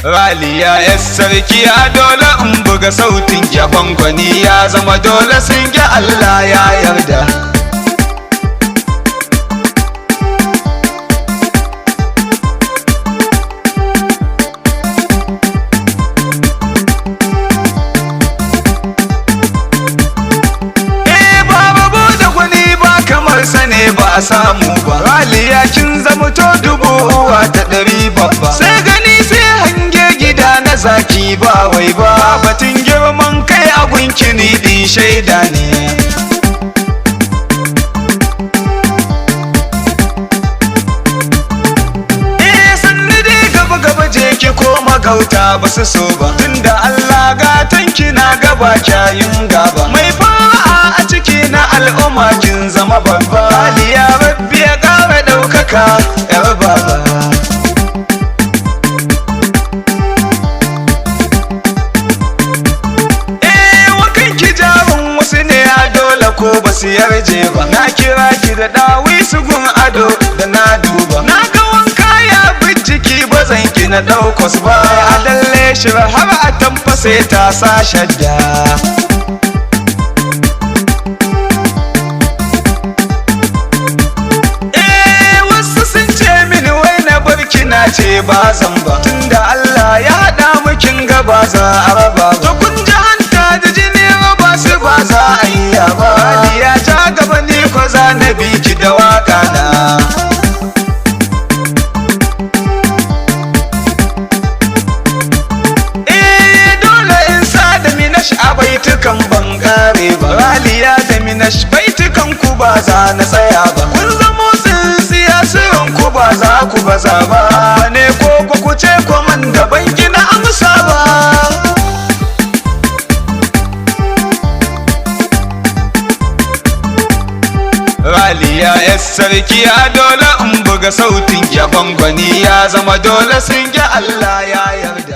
raliya yar sarki a dole in buga sautin yabon gwani ya zama dole sun ga Allah ya yarda. Sane ba a samu ba, raliya kin zama to dubu uwa ta ɗari babba. Sai gani sai hange gida na zaki ba wai ba, batun girman kai a gunki ni din shaida ne. Sannu dai gaba gaba je ki koma gauta ba su so ba, tunda Allah gatanki na gaba kyayin gaba. Mai fara a ciki na al'umma kin zama babba, raliya rabbi ya ƙara ɗaukaka yar baba. Wakan ki jarun wasu ne a dole ko ba su yarje ba, na kira ki da ɗawi su gun ado da na duba. Na ga wanka ya bi jiki ba zan ki na ɗaukos ba, a dalle shi har a tamfase ta sa shadda. Na ce ba zan ba, tunda Allah ya haɗa mukin gaba za a raba ba. To kun ji hanta da jini raba su ba za a yi ba. Raliya ta gaba ni ko za na bi ki da waka na. Dole in sa da minash a baitukan ban kare ba. Raliya da minash baitukan ku ba za na tsaya ba. Kun zamo tsintsiya siran ku ba za ku baza ba. Ne ko ku ce man da ban gina amsa ba. Raliya yar sarki a dole in buga sautin yabon gwani ya zama dole sun ga Allah ya yarda.